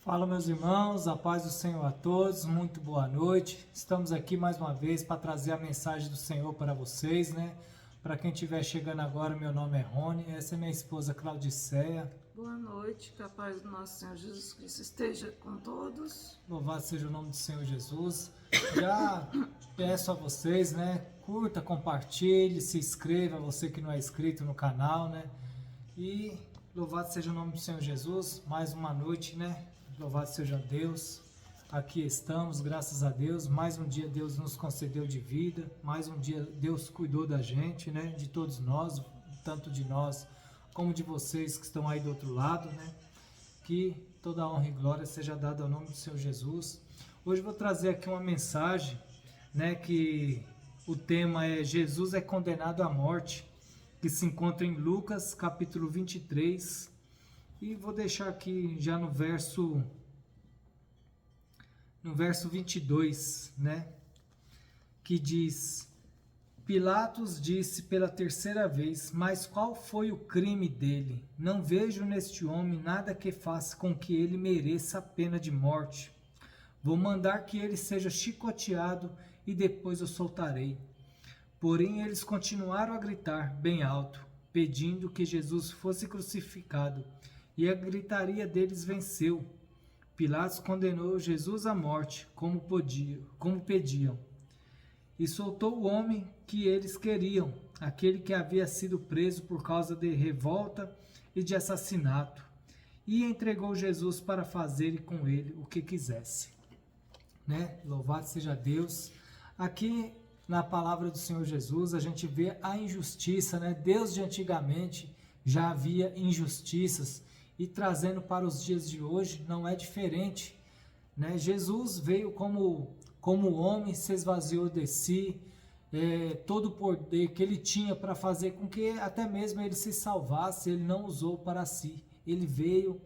Fala, meus irmãos, a paz do Senhor a todos, muito boa noite. Estamos aqui mais uma vez para trazer a mensagem do Senhor para vocês, né? Para quem estiver chegando agora, meu nome é Rony, essa é minha esposa Claudiceia. Boa noite, que a paz do nosso Senhor Jesus Cristo esteja com todos. Louvado seja o nome do Senhor Jesus. Já peço a vocês, né? Curta, compartilhe, se inscreva, você que não é inscrito no canal, né? E louvado seja o nome do Senhor Jesus, mais uma noite, né? Louvado seja Deus, aqui estamos, graças a Deus, mais um dia Deus nos concedeu de vida, mais um dia Deus cuidou da gente, né, de todos nós, tanto de nós como de vocês que estão aí do outro lado, né, que toda honra e glória seja dada ao nome do Senhor Jesus. Hoje eu vou trazer aqui uma mensagem, né, que o tema é Jesus é condenado à morte, que se encontra em Lucas capítulo 23, e vou deixar aqui já no verso 22, né? Que diz: Pilatos disse pela terceira vez: Mas qual foi o crime dele? Não vejo neste homem nada que faça com que ele mereça a pena de morte. Vou mandar que ele seja chicoteado e depois o soltarei. Porém, eles continuaram a gritar bem alto, pedindo que Jesus fosse crucificado. E a gritaria deles venceu. Pilatos condenou Jesus à morte, como pediam, e soltou o homem que eles queriam, aquele que havia sido preso por causa de revolta e de assassinato, e entregou Jesus para fazer com ele o que quisesse. Né? Louvado seja Deus. Aqui na palavra do Senhor Jesus a gente vê a injustiça, né? Deus de antigamente já havia injustiças, e trazendo para os dias de hoje não é diferente, né? Jesus veio como homem, se esvaziou de si, todo o poder que ele tinha para fazer com que até mesmo ele se salvasse, ele não usou para si. Ele veio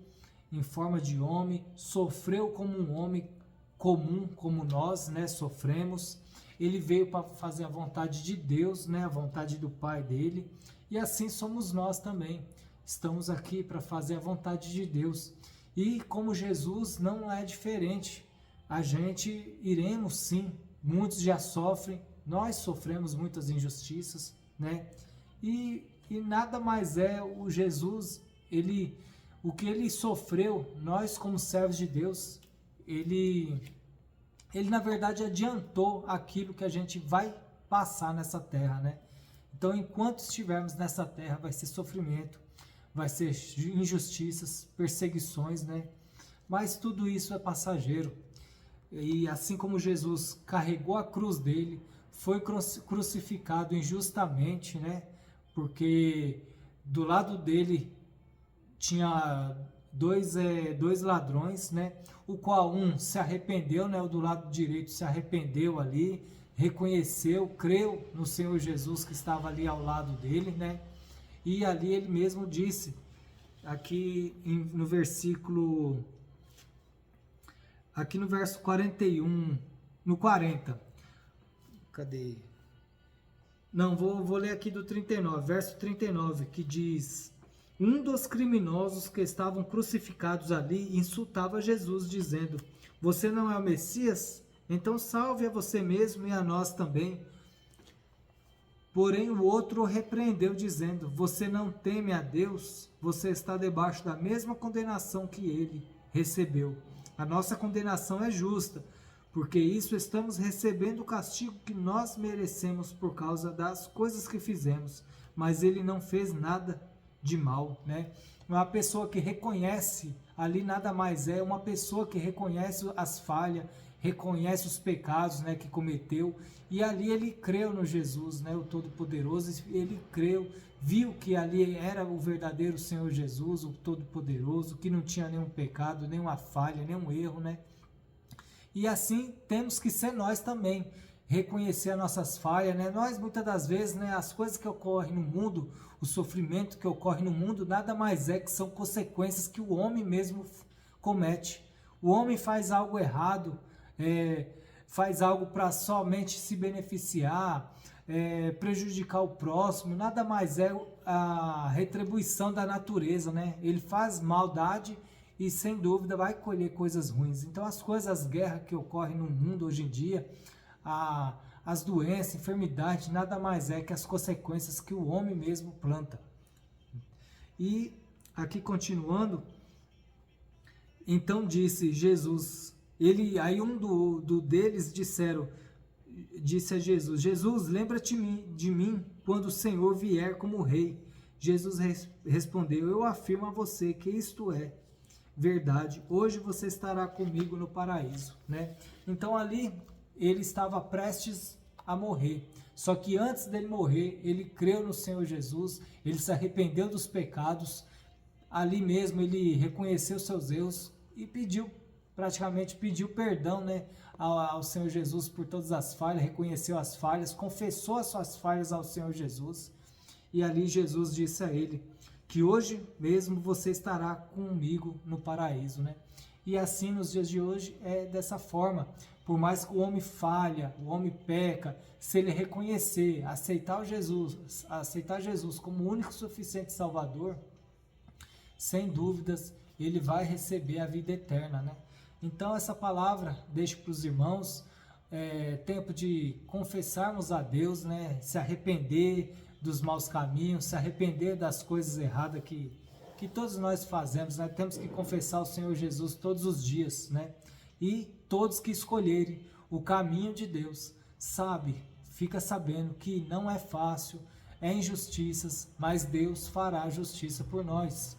em forma de homem, sofreu como um homem comum, como nós, né, sofremos. Ele veio para fazer a vontade de Deus, né, a vontade do Pai dele, e assim somos nós também. Estamos aqui para fazer a vontade de Deus. E como Jesus não é diferente, a gente iremos sim, muitos já sofrem, nós sofremos muitas injustiças, né? E nada mais é o Jesus, o que ele sofreu, nós como servos de Deus, ele na verdade adiantou aquilo que a gente vai passar nessa terra, né? Então, enquanto estivermos nessa terra, vai ser sofrimento, vai ser injustiças, perseguições, né? Mas tudo isso é passageiro. E assim como Jesus carregou a cruz dele, foi crucificado injustamente, né? Porque do lado dele tinha dois ladrões, né? O qual um se arrependeu, né? O do lado direito se arrependeu ali, reconheceu, creu no Senhor Jesus que estava ali ao lado dele, né? E ali ele mesmo disse, aqui no verso 41, no 40, cadê? Não, vou ler aqui do 39, verso 39, que diz: Um dos criminosos que estavam crucificados ali insultava Jesus, dizendo: Você não é o Messias? Então salve a você mesmo e a nós também. Porém o outro o repreendeu, dizendo: Você não teme a Deus? Você está debaixo da mesma condenação que ele recebeu. A nossa condenação é justa, porque isso estamos recebendo o castigo que nós merecemos por causa das coisas que fizemos. Mas ele não fez nada de mal, né? Uma pessoa que reconhece, ali nada mais é uma pessoa que reconhece as falhas, reconhece os pecados, né, que cometeu, e ali ele creu no Jesus, né, o Todo-Poderoso. Ele creu, viu que ali era o verdadeiro Senhor Jesus, o Todo-Poderoso, que não tinha nenhum pecado, nenhuma falha, nenhum erro, né? E assim temos que ser nós também, reconhecer as nossas falhas, né? Nós muitas das vezes, né, as coisas que ocorrem no mundo, o sofrimento que ocorre no mundo, nada mais é que são consequências que o homem mesmo comete. O homem faz algo errado, faz algo para somente se beneficiar, prejudicar o próximo, nada mais é a retribuição da natureza, né? Ele faz maldade e sem dúvida vai colher coisas ruins. Então as guerras que ocorrem no mundo hoje em dia, as doenças, enfermidades, nada mais é que as consequências que o homem mesmo planta. E aqui continuando, então disse Jesus, aí deles disse a Jesus, Jesus, lembra-te de mim quando o Senhor vier como rei. Jesus respondeu, eu afirmo a você que isto é verdade, hoje você estará comigo no paraíso, né? Então ali ele estava prestes a morrer, só que antes dele morrer, ele creu no Senhor Jesus, ele se arrependeu dos pecados, ali mesmo ele reconheceu seus erros e praticamente pediu perdão, né, ao Senhor Jesus por todas as falhas, reconheceu as falhas, confessou as suas falhas ao Senhor Jesus, e ali Jesus disse a ele que hoje mesmo você estará comigo no paraíso, né? E assim nos dias de hoje é dessa forma, por mais que o homem falha, o homem peca, se ele reconhecer, aceitar Jesus como o único suficiente Salvador, sem dúvidas ele vai receber a vida eterna, né? Então essa palavra deixo para os irmãos, tempo de confessarmos a Deus, né? Se arrepender dos maus caminhos, se arrepender das coisas erradas que todos nós fazemos, né? Temos que confessar o Senhor Jesus todos os dias, né? E todos que escolherem o caminho de Deus, fica sabendo que não é fácil, é injustiças, mas Deus fará justiça por nós,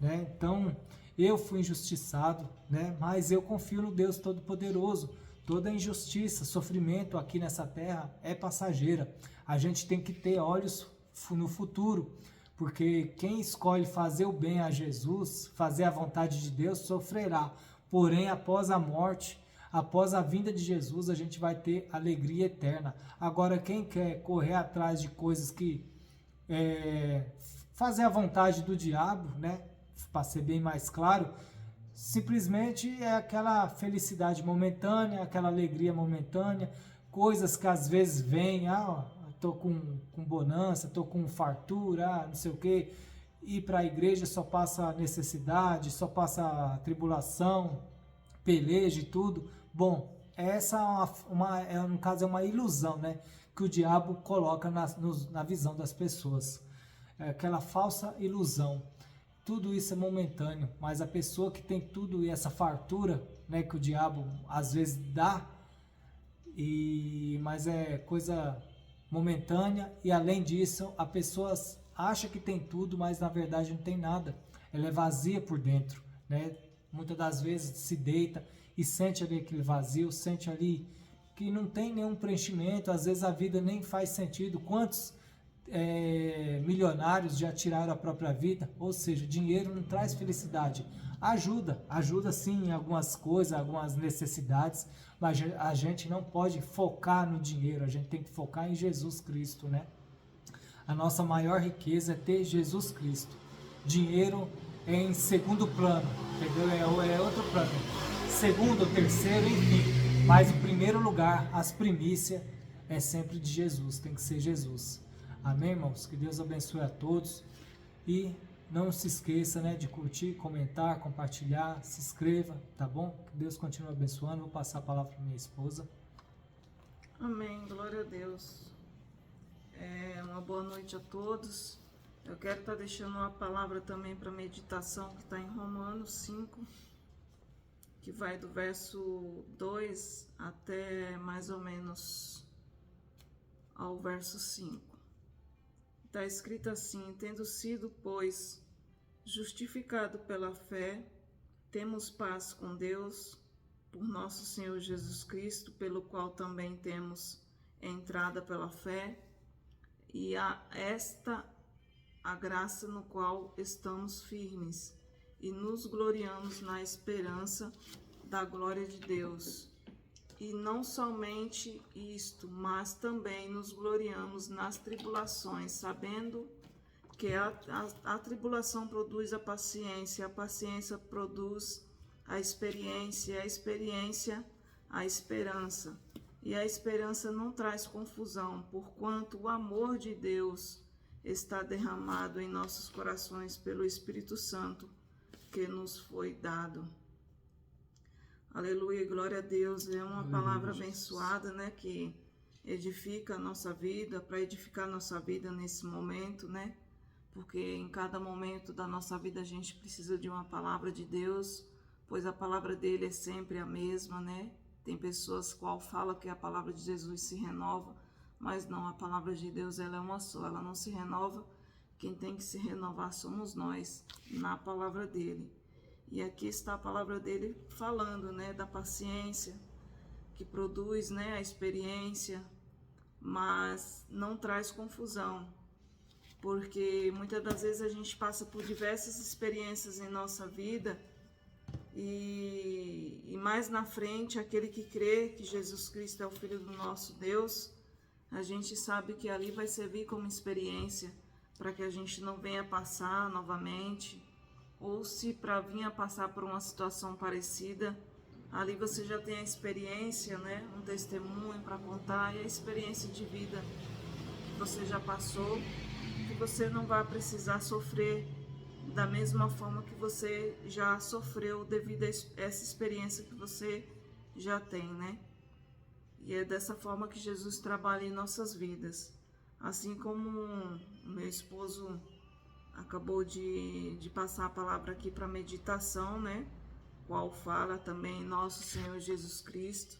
né? Então, eu fui injustiçado, né? Mas eu confio no Deus Todo-Poderoso. Toda injustiça, sofrimento aqui nessa terra é passageira. A gente tem que ter olhos no futuro, porque quem escolhe fazer o bem a Jesus, fazer a vontade de Deus, sofrerá. Porém, após a morte, após a vinda de Jesus, a gente vai ter alegria eterna. Agora, quem quer correr atrás de coisas que fazer a vontade do diabo, né? Para ser bem mais claro, simplesmente é aquela felicidade momentânea, aquela alegria momentânea, coisas que às vezes vêm, tô com bonança, tô com fartura, não sei o que, ir para a igreja só passa necessidade, só passa tribulação, peleja e tudo. Bom, essa no caso é uma ilusão, né, que o diabo coloca na visão das pessoas, é aquela falsa ilusão. Tudo isso é momentâneo, mas a pessoa que tem tudo e essa fartura, né, que o diabo às vezes dá, mas é coisa momentânea, e além disso, a pessoa acha que tem tudo, mas na verdade não tem nada. Ela é vazia por dentro, né? Muitas das vezes se deita e sente ali aquele vazio, sente ali que não tem nenhum preenchimento, às vezes a vida nem faz sentido. Quantos milionários já tiraram a própria vida? Ou seja, dinheiro não traz felicidade. Ajuda sim em algumas coisas, algumas necessidades, mas a gente não pode focar no dinheiro, a gente tem que focar em Jesus Cristo, né? A nossa maior riqueza é ter Jesus Cristo. Dinheiro é em segundo plano, entendeu? É outro plano. Segundo, terceiro, enfim. Mas o primeiro lugar, as primícias, é sempre de Jesus, tem que ser Jesus. Amém, irmãos? Que Deus abençoe a todos. E não se esqueça, né, de curtir, comentar, compartilhar, se inscreva, tá bom? Que Deus continue abençoando. Vou passar a palavra para minha esposa. Amém, glória a Deus. Uma boa noite a todos. Eu quero estar deixando uma palavra também para meditação que está em Romanos 5, que vai do verso 2 até mais ou menos ao verso 5. Está escrito assim: tendo sido, pois, justificado pela fé, temos paz com Deus, por nosso Senhor Jesus Cristo, pelo qual também temos entrada pela fé, e a graça no qual estamos firmes, e nos gloriamos na esperança da glória de Deus. E não somente isto, mas também nos gloriamos nas tribulações, sabendo que a tribulação produz a paciência produz a experiência a esperança. E a esperança não traz confusão, porquanto o amor de Deus está derramado em nossos corações pelo Espírito Santo, que nos foi dado. Aleluia, glória a Deus. É uma palavra abençoada, né, que edifica a nossa vida, para edificar a nossa vida nesse momento, né? Porque em cada momento da nossa vida a gente precisa de uma palavra de Deus, pois a palavra dele é sempre a mesma, né? Tem pessoas qual falam que a palavra de Jesus se renova, mas não, a palavra de Deus ela é uma só, ela não se renova. Quem tem que se renovar somos nós, na palavra dele. E aqui está a palavra dele falando, né, da paciência, que produz, né, a experiência, mas não traz confusão. Porque muitas das vezes a gente passa por diversas experiências em nossa vida e mais na frente, aquele que crê que Jesus Cristo é o Filho do nosso Deus, a gente sabe que ali vai servir como experiência para que a gente não venha passar novamente, ou se para vir a passar por uma situação parecida, ali você já tem a experiência, né? Um testemunho para contar e a experiência de vida que você já passou, que você não vai precisar sofrer da mesma forma que você já sofreu devido a essa experiência que você já tem, né? E é dessa forma que Jesus trabalha em nossas vidas. Assim como o meu esposo acabou de passar a palavra aqui para meditação, né? Qual fala também nosso Senhor Jesus Cristo,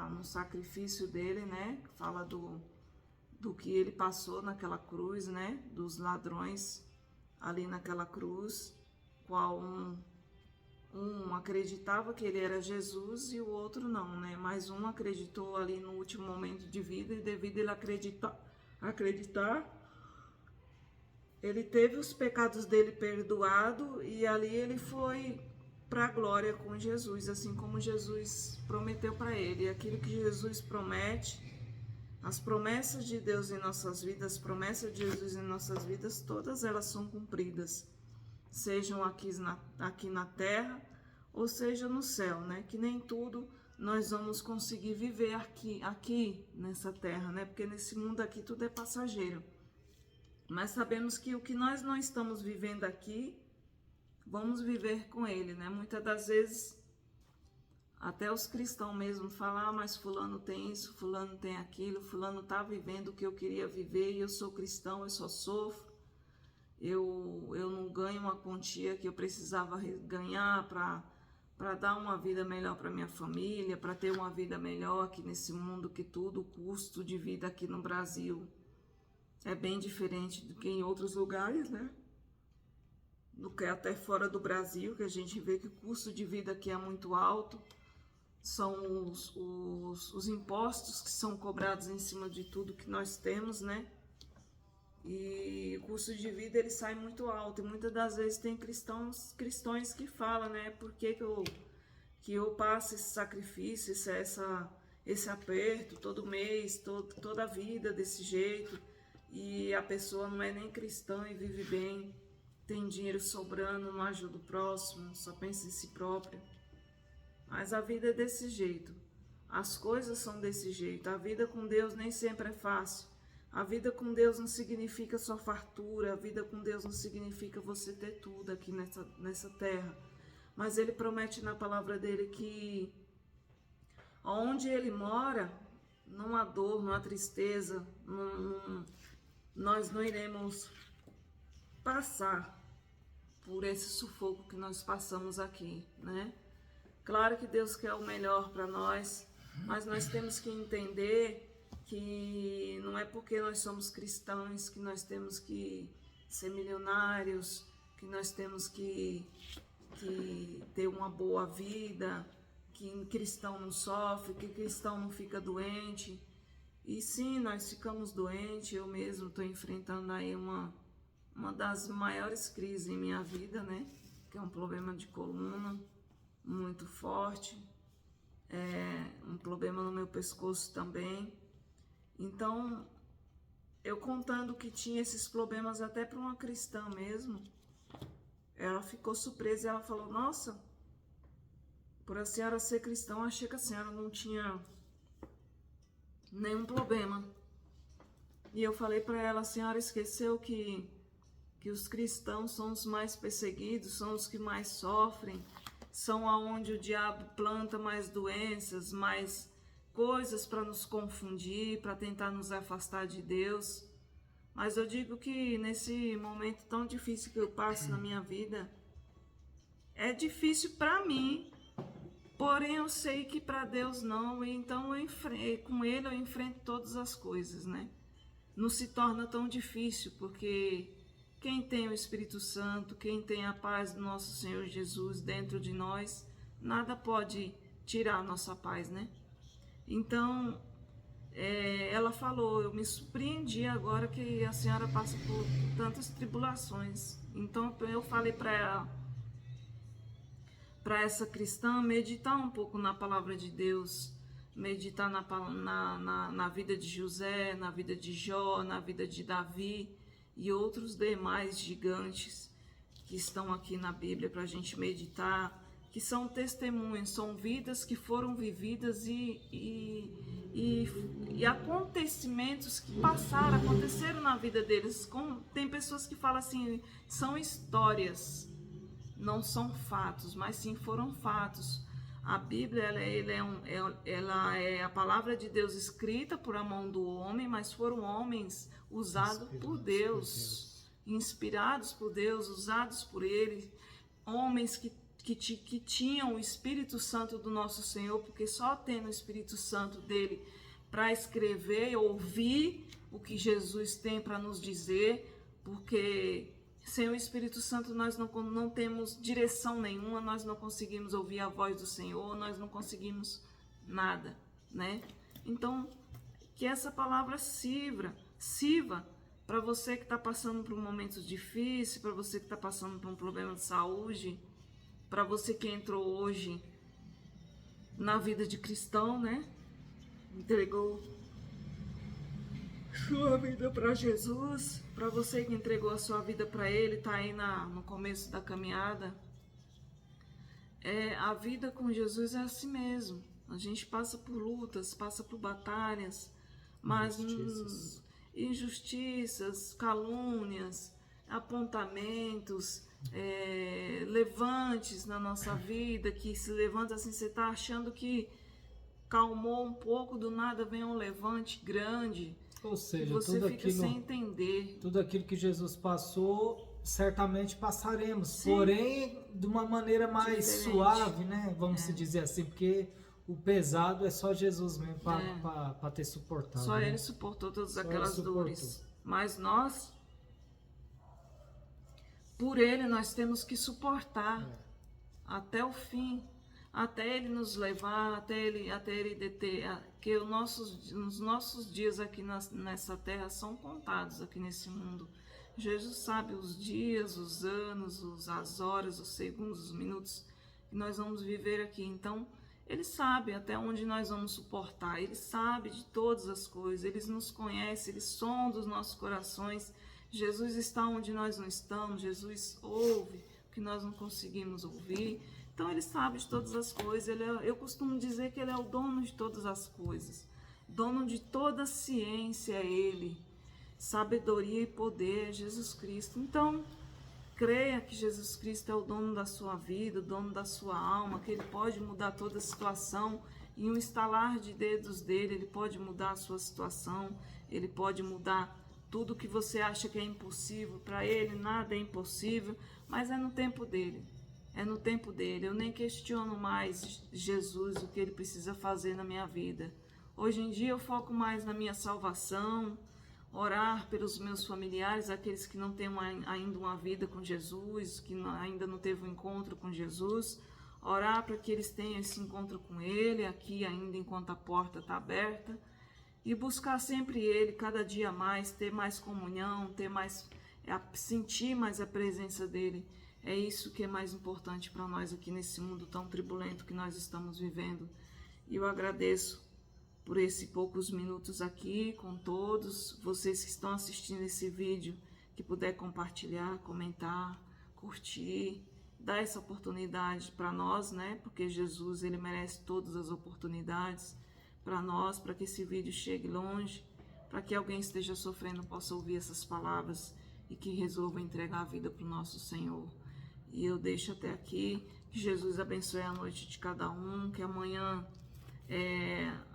no sacrifício dele, né? Fala do que ele passou naquela cruz, né? Dos ladrões ali naquela cruz, qual um acreditava que ele era Jesus e o outro não, né? Mas um acreditou ali no último momento de vida e devido a ele acreditar, ele teve os pecados dele perdoado e ali ele foi para a glória com Jesus, assim como Jesus prometeu para ele. E aquilo que Jesus promete, as promessas de Deus em nossas vidas, as promessas de Jesus em nossas vidas, todas elas são cumpridas. Sejam aqui na terra, ou seja no céu, né? Que nem tudo nós vamos conseguir viver aqui nessa terra, né? Porque nesse mundo aqui tudo é passageiro. Mas sabemos que o que nós não estamos vivendo aqui, vamos viver com ele, né? Muitas das vezes, até os cristãos mesmo falam, mas fulano tem isso, fulano tem aquilo, fulano está vivendo o que eu queria viver e eu sou cristão, eu só sofro. Eu não ganho uma quantia que eu precisava ganhar para dar uma vida melhor para minha família, para ter uma vida melhor aqui nesse mundo, que tudo, o custo de vida aqui no Brasil é bem diferente do que em outros lugares, né? Do que até fora do Brasil, que a gente vê que o custo de vida aqui é muito alto. São os impostos que são cobrados em cima de tudo que nós temos, né? E o custo de vida ele sai muito alto e muitas das vezes tem cristãos que falam, né? Por que eu passo esse sacrifício, esse aperto todo mês, toda a vida desse jeito, e a pessoa não é nem cristã e vive bem, tem dinheiro sobrando, não ajuda o próximo, só pensa em si própria. Mas a vida é desse jeito, as coisas são desse jeito, a vida com Deus nem sempre é fácil. A vida com Deus não significa só fartura, a vida com Deus não significa você ter tudo aqui nessa terra. Mas Ele promete na palavra dele que onde Ele mora, não há dor, não há tristeza, nós não iremos passar por esse sufoco que nós passamos aqui, né? Claro que Deus quer o melhor para nós, mas nós temos que entender que não é porque nós somos cristãos que nós temos que ser milionários, que nós temos que ter uma boa vida, que cristão não sofre, que cristão não fica doente. E sim, nós ficamos doentes, eu mesmo estou enfrentando aí uma das maiores crises em minha vida, né? Que é um problema de coluna muito forte, um problema no meu pescoço também. Então, eu contando que tinha esses problemas até para uma cristã mesmo, ela ficou surpresa e ela falou, nossa, por a senhora ser cristã, eu achei que a senhora não tinha nenhum problema. E eu falei para ela, a senhora esqueceu que que os cristãos são os mais perseguidos, são os que mais sofrem, são aonde o diabo planta mais doenças, mais coisas para nos confundir, para tentar nos afastar de Deus. Mas eu digo que nesse momento tão difícil que eu passo na minha vida, é difícil para mim, porém eu sei que para Deus não, então com Ele eu enfrento todas as coisas, né? Não se torna tão difícil, porque quem tem o Espírito Santo, quem tem a paz do nosso Senhor Jesus dentro de nós, nada pode tirar a nossa paz, né? Então, ela falou, eu me surpreendi agora que a senhora passa por tantas tribulações. Então eu falei para essa cristã meditar um pouco na palavra de Deus, meditar na vida de José, na vida de Jó, na vida de Davi e outros demais gigantes que estão aqui na Bíblia para a gente meditar, que são testemunhos, são vidas que foram vividas e acontecimentos que aconteceram na vida deles. Tem pessoas que falam assim, são histórias, não são fatos, mas sim foram fatos. A Bíblia ela é a palavra de Deus escrita por a mão do homem, mas foram homens usados por Deus, inspirados por Deus, usados por Ele, homens que tinham o Espírito Santo do nosso Senhor, porque só tendo o Espírito Santo dele para escrever, ouvir o que Jesus tem para nos dizer, porque sem o Espírito Santo nós não temos direção nenhuma, nós não conseguimos ouvir a voz do Senhor, nós não conseguimos nada, né? Então, que essa palavra sirva para você que está passando por um momento difícil, para você que está passando por um problema de saúde, para você que entrou hoje na vida de cristão, né? Entregou sua vida para Jesus, para você que entregou a sua vida para Ele, está aí no começo da caminhada. A vida com Jesus é assim mesmo. A gente passa por lutas, passa por batalhas, mas injustiças, calúnias, apontamentos, levantes na nossa vida, que se levanta assim, você está achando que calmou um pouco, do nada vem um levante grande. Ou seja, você tudo fica aquilo, sem entender. Tudo aquilo que Jesus passou, certamente passaremos. Sim. Porém, de uma maneira mais Diferente. Suave, né? Vamos se dizer assim, porque o pesado é só Jesus mesmo para ter suportado. Só né? Ele suportou todas aquelas dores. Mas nós, por Ele, nós temos que suportar até o fim. Até Ele nos levar, até Ele deter, que os nossos dias aqui nessa terra são contados aqui nesse mundo. Jesus sabe os dias, os anos, as horas, os segundos, os minutos que nós vamos viver aqui. Então, Ele sabe até onde nós vamos suportar, Ele sabe de todas as coisas, Ele nos conhece, Ele sonda os nossos corações. Jesus está onde nós não estamos, Jesus ouve o que nós não conseguimos ouvir. Então Ele sabe de todas as coisas. Eu costumo dizer que Ele é o dono de todas as coisas. Dono de toda a ciência é Ele. Sabedoria e poder é Jesus Cristo. Então, creia que Jesus Cristo é o dono da sua vida, o dono da sua alma, que Ele pode mudar toda a situação. Em um estalar de dedos dele, Ele pode mudar a sua situação. Ele pode mudar tudo que você acha que é impossível. Para Ele, nada é impossível, mas é no tempo dele. É no tempo dele. Eu nem questiono mais Jesus, o que Ele precisa fazer na minha vida. Hoje em dia eu foco mais na minha salvação, orar pelos meus familiares, aqueles que não têm ainda uma vida com Jesus, que ainda não teve um encontro com Jesus, orar para que eles tenham esse encontro com Ele, aqui ainda enquanto a porta está aberta, e buscar sempre Ele, cada dia mais, ter mais comunhão, sentir mais a presença dEle. É isso que é mais importante para nós aqui nesse mundo tão turbulento que nós estamos vivendo. E eu agradeço por esses poucos minutos aqui com todos vocês que estão assistindo esse vídeo, que puder compartilhar, comentar, curtir, dar essa oportunidade para nós, né? Porque Jesus, Ele merece todas as oportunidades para nós, para que esse vídeo chegue longe, para que alguém esteja sofrendo possa ouvir essas palavras e que resolvam entregar a vida para o nosso Senhor. E eu deixo até aqui, que Jesus abençoe a noite de cada um, que amanhã,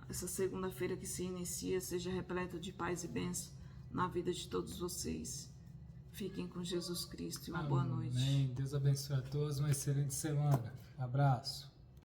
essa segunda-feira que se inicia, seja repleta de paz e bênção na vida de todos vocês. Fiquem com Jesus Cristo e uma boa noite. Amém. Deus abençoe a todos, uma excelente semana. Abraço.